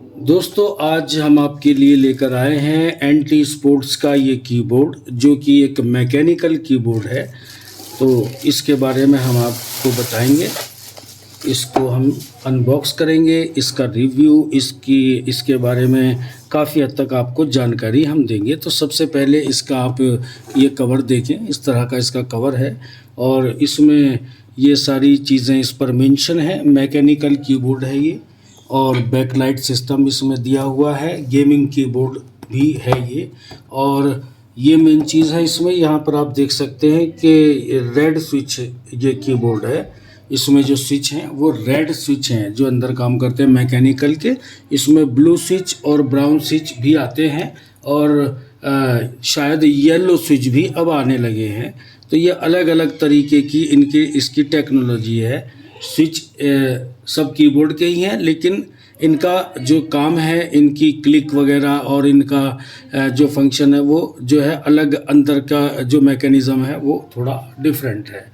दोस्तों आज हम आपके लिए लेकर आए हैं एंटी स्पोर्ट्स का ये कीबोर्ड जो कि एक मैकेनिकल कीबोर्ड है। तो इसके बारे में हम आपको बताएंगे, इसको हम अनबॉक्स करेंगे, इसका रिव्यू, इसके बारे में काफ़ी हद तक आपको जानकारी हम देंगे। तो सबसे पहले इसका आप ये कवर देखें, इस तरह का इसका कवर है और इसमें ये सारी चीज़ें इस पर मेंशन है। मैकेनिकल कीबोर्ड है ये और बैकलाइट सिस्टम इसमें दिया हुआ है, गेमिंग कीबोर्ड भी है ये। और ये मेन चीज़ है इसमें, यहाँ पर आप देख सकते हैं कि रेड स्विच ये कीबोर्ड है। इसमें जो स्विच हैं वो रेड स्विच हैं जो अंदर काम करते हैं मैकेनिकल के। इसमें ब्लू स्विच और ब्राउन स्विच भी आते हैं और शायद येलो स्विच भी अब आने लगे हैं। तो ये अलग अलग तरीके की इसकी टेक्नोलॉजी है। स्विच सब कीबोर्ड के ही हैं, लेकिन इनका जो काम है, इनकी क्लिक वगैरह और इनका जो फंक्शन है वो जो है अलग, अंदर का जो मैकेनिज़्म है वो थोड़ा डिफरेंट है।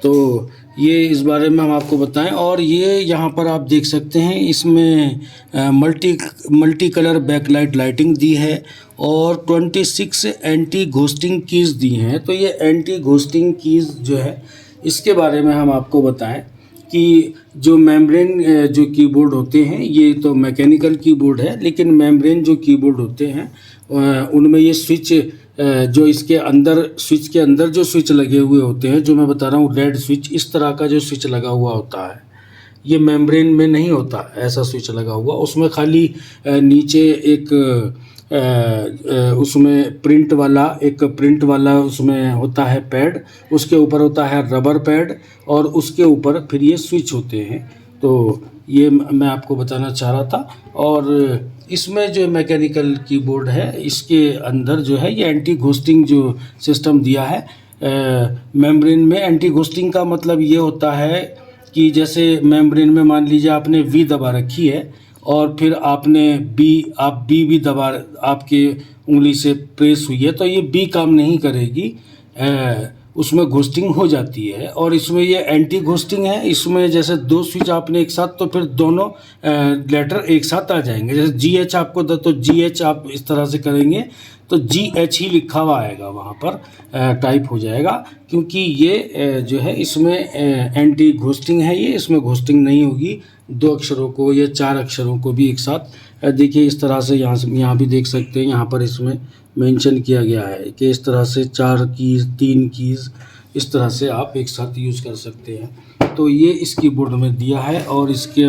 तो ये इस बारे में हम आपको बताएं। और ये यहाँ पर आप देख सकते हैं इसमें मल्टी कलर बैकलाइट लाइटिंग दी है और 26 एंटी घोस्टिंग कीज़ दी हैं। तो ये एंटी घोस्टिंग कीज़ जो है इसके बारे में हम आपको बताएं कि जो मेम्ब्रेन जो कीबोर्ड होते हैं, ये तो मैकेनिकल कीबोर्ड है, लेकिन मेम्ब्रेन जो कीबोर्ड होते हैं उनमें ये स्विच जो इसके अंदर, स्विच के अंदर जो स्विच लगे हुए होते हैं, जो मैं बता रहा हूँ रेड स्विच, इस तरह का जो स्विच लगा हुआ होता है ये मेम्ब्रेन में नहीं होता। ऐसा स्विच लगा हुआ उसमें खाली नीचे एक उसमें प्रिंट वाला उसमें होता है पैड, उसके ऊपर होता है रबर पैड और उसके ऊपर फिर ये स्विच होते हैं। तो ये मैं आपको बताना चाह रहा था। और इसमें जो मैकेनिकल कीबोर्ड है इसके अंदर जो है ये एंटी घोस्टिंग जो सिस्टम दिया है। मेम्ब्रेन में एंटी घोस्टिंग का मतलब ये होता है कि जैसे मेम्ब्रेन में मान लीजिए आपने वी दबा रखी है और फिर आपने आप बी भी दबा, आपके उंगली से प्रेस हुई है, तो ये बी काम नहीं करेगी, उसमें घोस्टिंग हो जाती है। और इसमें ये एंटी घोस्टिंग है। इसमें जैसे दो स्विच आपने एक साथ, तो फिर दोनों लेटर एक साथ आ जाएंगे। जैसे GH आपको तो GH आप इस तरह से करेंगे तो GH ही लिखा हुआ आएगा, वहाँ पर टाइप हो जाएगा, क्योंकि ये जो है इसमें एंटी घोस्टिंग है। ये इसमें घोस्टिंग नहीं होगी। दो अक्षरों को या चार अक्षरों को भी एक साथ देखिए इस तरह से, यहाँ भी देख सकते हैं, यहाँ पर इसमें मेंशन किया गया है कि इस तरह से 4 कीज़ 3 कीज़ इस तरह से आप एक साथ यूज़ कर सकते हैं। तो ये इस कीबोर्ड में दिया है और इसके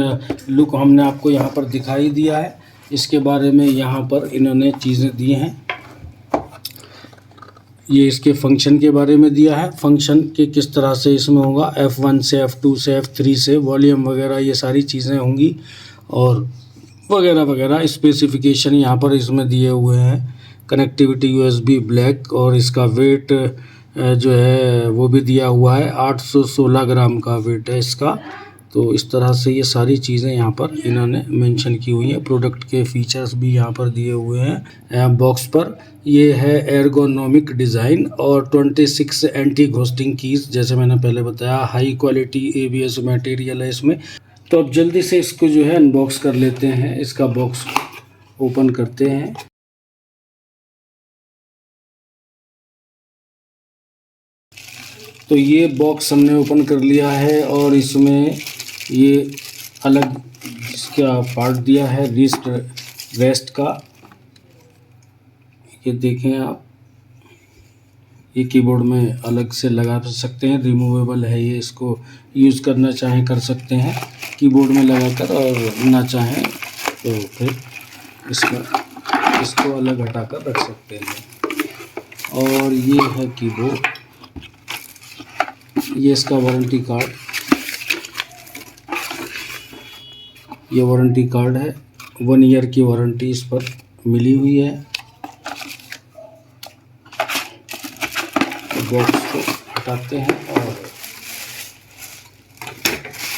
लुक हमने आपको यहाँ पर दिखाई दिया है। इसके बारे में यहाँ पर इन्होंने चीज़ें दी हैं। ये इसके फंक्शन के बारे में दिया है, फंक्शन के किस तरह से इसमें होगा, F1 से F2 से F3 से वॉल्यूम वगैरह ये सारी चीज़ें होंगी और वगैरह वगैरह। स्पेसिफिकेशन यहाँ पर इसमें दिए हुए हैं। कनेक्टिविटी USB ब्लैक और इसका वेट जो है वो भी दिया हुआ है, 816 ग्राम का वेट है इसका। तो इस तरह से ये सारी चीज़ें यहाँ पर इन्होंने मेंशन की हुई हैं। प्रोडक्ट के फीचर्स भी यहाँ पर दिए हुए हैं बॉक्स पर। ये है एर्गोनॉमिक डिज़ाइन और 26 एंटी घोस्टिंग कीज़, जैसे मैंने पहले बताया, हाई क्वालिटी ABS मटेरियल है इसमें। तो अब जल्दी से इसको जो है अनबॉक्स कर लेते हैं। इसका बॉक्स ओपन करते हैं। तो ये बॉक्स हमने ओपन कर लिया है और इसमें ये अलग इसका पार्ट दिया है रेस्ट का। ये देखें आप, ये कीबोर्ड में अलग से लगा सकते हैं, रिमूवेबल है ये। इसको यूज़ करना चाहें कर सकते हैं कीबोर्ड में लगाकर, और ना चाहें तो फिर इसको अलग हटाकर रख सकते हैं। और ये है कीबोर्ड, ये इसका वारंटी कार्ड, ये वारंटी कार्ड है। 1 ईयर की वारंटी इस पर मिली हुई है। बॉक्स को हटाते हैं और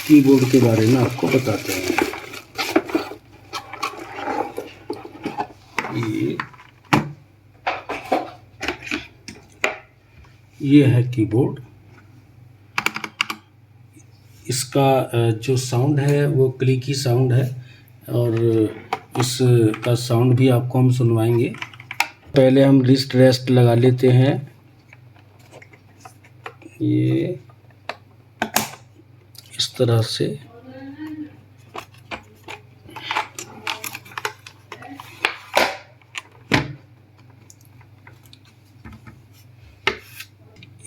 कीबोर्ड के बारे में आपको बताते हैं। ये है कीबोर्ड। इसका जो साउंड है वो क्लिकी साउंड है और इसका साउंड भी आपको हम सुनवाएंगे। पहले हम रिस्ट रेस्ट लगा लेते हैं। ये इस तरह से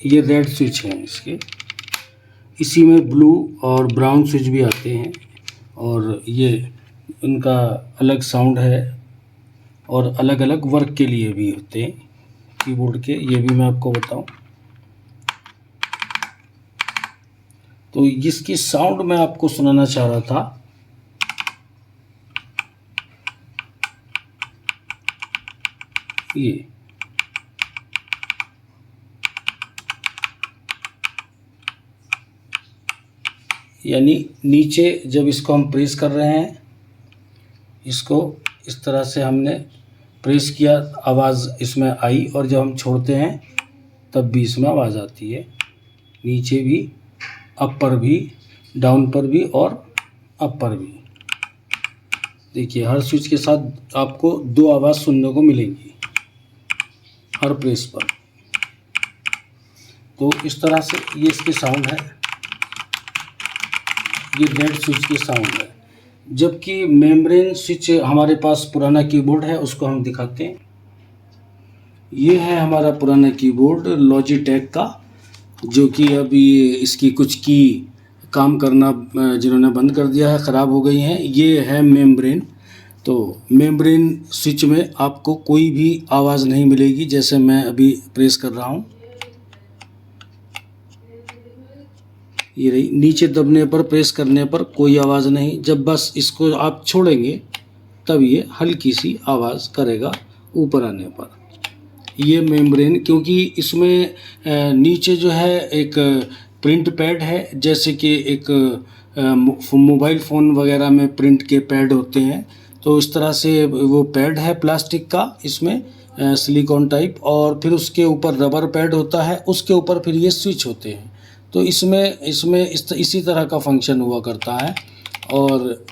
ये रेड स्विच है इसके। इसी में ब्लू और ब्राउन स्विच भी आते हैं और ये इनका अलग साउंड है और अलग अलग वर्क के लिए भी होते हैं कीबोर्ड के, ये भी मैं आपको बताऊं। तो इसकी साउंड मैं आपको सुनाना चाह रहा था। ये यानी नीचे जब इसको हम प्रेस कर रहे हैं, इसको इस तरह से हमने प्रेस किया, आवाज़ इसमें आई, और जब हम छोड़ते हैं तब भी इसमें आवाज़ आती है। नीचे भी, अपर भी, डाउन पर भी और अपर भी। देखिए हर स्विच के साथ आपको दो आवाज़ सुनने को मिलेंगी हर प्रेस पर। तो इस तरह से ये इसकी साउंड है। ये रेड स्विच की साउंड है। जबकि मेम्ब्रेन स्विच हमारे पास पुराना कीबोर्ड है, उसको हम दिखाते हैं। ये है हमारा पुराना कीबोर्ड लॉजिटेक का, जो कि अभी इसकी कुछ की काम करना जिन्होंने बंद कर दिया है, ख़राब हो गई हैं। ये है मेम्ब्रेन। तो मेम्ब्रेन स्विच में आपको कोई भी आवाज़ नहीं मिलेगी, जैसे मैं अभी प्रेस कर रहा हूँ। ये रही, नीचे दबने पर, प्रेस करने पर कोई आवाज़ नहीं। जब बस इसको आप छोड़ेंगे तब ये हल्की सी आवाज़ करेगा ऊपर आने पर। ये मेम्ब्रेन, क्योंकि इसमें नीचे जो है एक प्रिंट पैड है, जैसे कि एक मोबाइल फ़ोन वगैरह में प्रिंट के पैड होते हैं, तो इस तरह से वो पैड है प्लास्टिक का, इसमें सिलिकॉन टाइप, और फिर उसके ऊपर रबर पैड होता है, उसके ऊपर फिर ये स्विच होते हैं। तो इसमें इसी तरह का फंक्शन हुआ करता है और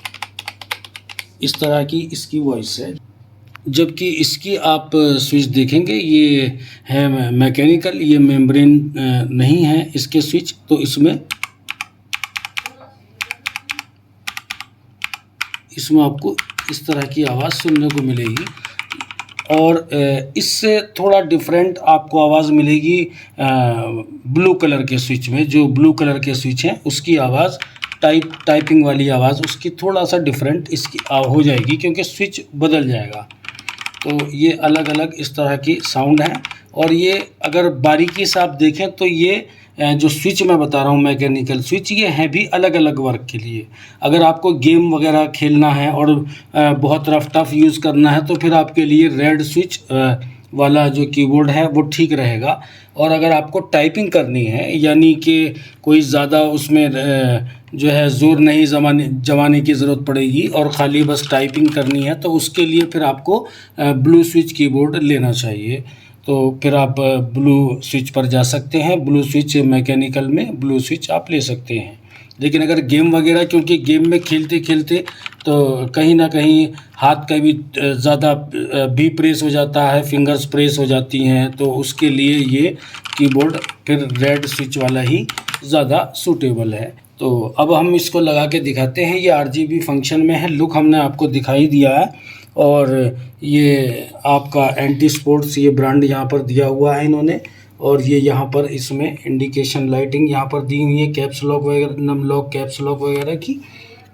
इस तरह की इसकी वॉइस है। जबकि इसकी आप स्विच देखेंगे, ये है मैकेनिकल, ये मेम्ब्रेन नहीं है इसके स्विच। तो इसमें आपको इस तरह की आवाज़ सुनने को मिलेगी और इससे थोड़ा डिफरेंट आपको आवाज़ मिलेगी ब्लू कलर के स्विच में। जो ब्लू कलर के स्विच हैं उसकी आवाज़, टाइपिंग वाली आवाज़ उसकी थोड़ा सा डिफरेंट इसकी हो जाएगी, क्योंकि स्विच बदल जाएगा। तो ये अलग अलग इस तरह की साउंड है। और ये अगर बारीकी से आप देखें तो ये जो स्विच मैं बता रहा हूँ मैकेनिकल स्विच, ये हैं भी अलग अलग वर्क के लिए। अगर आपको गेम वगैरह खेलना है और बहुत टफ यूज़ करना है, तो फिर आपके लिए रेड स्विच वाला जो कीबोर्ड है वो ठीक रहेगा। और अगर आपको टाइपिंग करनी है, यानी कि कोई ज़्यादा उसमें जो है ज़ोर नहीं जमाने की ज़रूरत पड़ेगी और ख़ाली बस टाइपिंग करनी है, तो उसके लिए फिर आपको ब्लू स्विच कीबोर्ड लेना चाहिए। तो फिर आप ब्लू स्विच पर जा सकते हैं। ब्लू स्विच मैकेनिकल में ब्लू स्विच आप ले सकते हैं। लेकिन अगर गेम वगैरह, क्योंकि गेम में खेलते खेलते तो कहीं ना कहीं हाथ का भी ज़्यादा भी प्रेस हो जाता है, फिंगर्स प्रेस हो जाती हैं, तो उसके लिए ये कीबोर्ड फिर रेड स्विच वाला ही ज़्यादा सूटेबल है। तो अब हम इसको लगा के दिखाते हैं। ये RGB फंक्शन में है। लुक हमने आपको दिखाई दिया है। और ये आपका एंटी स्पोर्ट्स ये ब्रांड यहाँ पर दिया हुआ है इन्होंने। और ये यहाँ पर इसमें इंडिकेशन लाइटिंग यहाँ पर दी हुई है, कैप्स लॉक वगैरह, नम लॉक, कैप्स लॉक वगैरह की।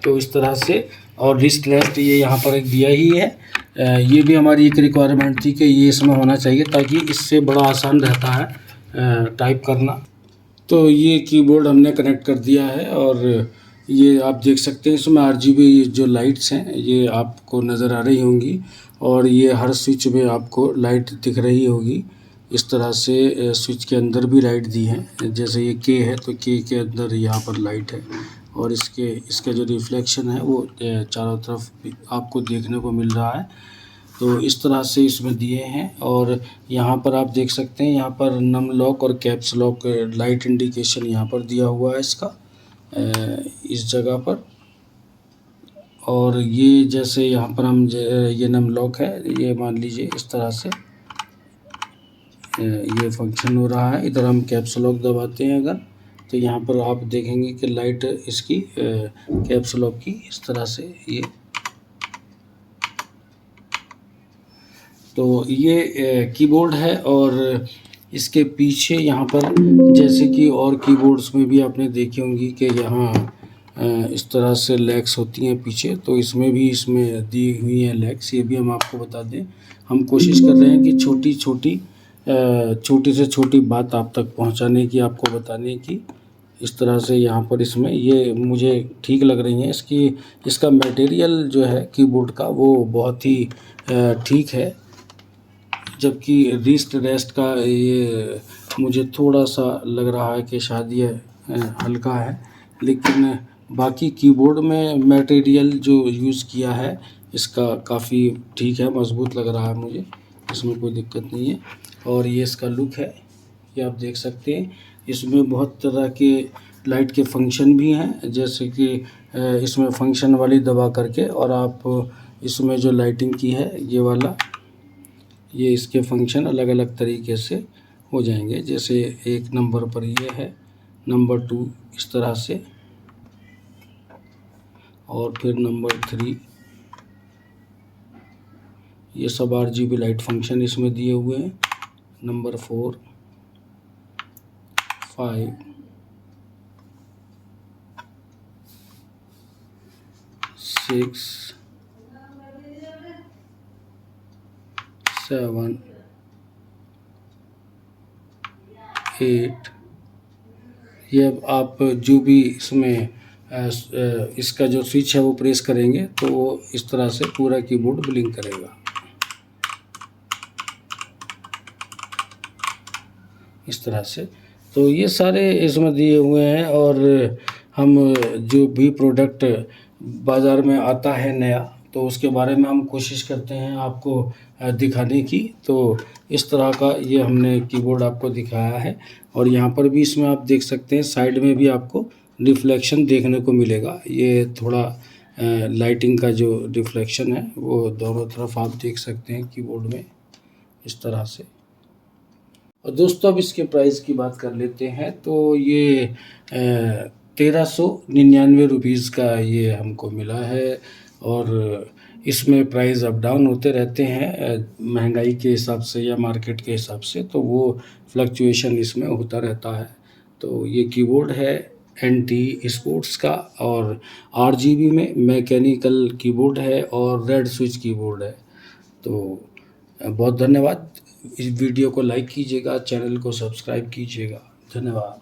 तो इस तरह से, और रिस्ट रेस्ट ये यहाँ पर एक दिया ही है। ये भी हमारी एक रिक्वायरमेंट थी कि ये इसमें होना चाहिए, ताकि इससे बड़ा आसान रहता है टाइप करना। तो ये कीबोर्ड हमने कनेक्ट कर दिया है और ये आप देख सकते हैं इसमें RGB जो लाइट्स हैं ये आपको नज़र आ रही होंगी, और ये हर स्विच में आपको लाइट दिख रही होगी। इस तरह से स्विच के अंदर भी लाइट दी है। जैसे ये K है तो K के अंदर यहाँ पर लाइट है, और इसका जो रिफ्लेक्शन है वो चारों तरफ आपको देखने को मिल रहा है। तो इस तरह से इसमें दिए हैं। और यहाँ पर आप देख सकते हैं, यहाँ पर नम लॉक और कैप्स लॉक लाइट इंडिकेशन यहाँ पर दिया हुआ है इसका, इस जगह पर। और ये जैसे यहाँ पर हम ये नम लॉक है, ये मान लीजिए इस तरह से ये फंक्शन हो रहा है। इधर हम कैप्स लॉक दबाते हैं अगर, तो यहाँ पर आप देखेंगे कि लाइट इसकी कैप्स लॉक की इस तरह से ये, तो ये कीबोर्ड है। और इसके पीछे यहाँ पर जैसे कि और कीबोर्ड्स में भी आपने देखी होंगी कि यहाँ इस तरह से लेग्स होती हैं पीछे, तो इसमें भी इसमें दी हुई हैं लेग्स। ये भी हम आपको बता दें, हम कोशिश कर रहे हैं कि छोटी से छोटी बात आप तक पहुंचाने की, आपको बताने की। इस तरह से यहाँ पर इसमें ये मुझे ठीक लग रही हैं। इसका मटेरियल जो है कीबोर्ड का वो बहुत ही ठीक है, जबकि रीस्ट रेस्ट का ये मुझे थोड़ा सा लग रहा है कि शायद ये हल्का है, लेकिन बाकी कीबोर्ड में मटेरियल जो यूज़ किया है इसका काफ़ी ठीक है, मज़बूत लग रहा है मुझे, इसमें कोई दिक्कत नहीं है। और ये इसका लुक है, ये आप देख सकते हैं। इसमें बहुत तरह के लाइट के फंक्शन भी हैं, जैसे कि इसमें फंक्शन वाली दबा करके, और आप इसमें जो लाइटिंग की है ये वाला, ये इसके फंक्शन अलग अलग तरीके से हो जाएंगे। जैसे 1 नंबर पर ये है, नंबर 2 इस तरह से, और फिर नंबर 3 ये सब RGB लाइट फंक्शन इसमें दिए हुए हैं। नंबर 4, 5, 6, 7, 8। ये आप जो भी इसमें इसका जो स्विच है वो प्रेस करेंगे तो वो इस तरह से पूरा कीबोर्ड ब्लिंक करेगा, इस तरह से। तो ये सारे इसमें दिए हुए हैं। और हम जो भी प्रोडक्ट बाज़ार में आता है नया, तो उसके बारे में हम कोशिश करते हैं आपको दिखाने की। तो इस तरह का ये हमने कीबोर्ड आपको दिखाया है। और यहाँ पर भी इसमें आप देख सकते हैं, साइड में भी आपको रिफ्लेक्शन देखने को मिलेगा। ये थोड़ा लाइटिंग का जो रिफ्लेक्शन है वो दोनों तरफ आप देख सकते हैं कीबोर्ड में, इस तरह से। और दोस्तों अब इसके प्राइस की बात कर लेते हैं। तो ये 1399 रुपीज़ का ये हमको मिला है। और इसमें प्राइस अप डाउन होते रहते हैं महंगाई के हिसाब से या मार्केट के हिसाब से, तो वो फ्लक्चुएशन इसमें होता रहता है। तो ये कीबोर्ड है NT स्पोर्ट्स का, और RGB में मैकेनिकल कीबोर्ड है और रेड स्विच कीबोर्ड है। तो बहुत धन्यवाद। इस वीडियो को लाइक कीजिएगा, चैनल को सब्सक्राइब कीजिएगा। धन्यवाद।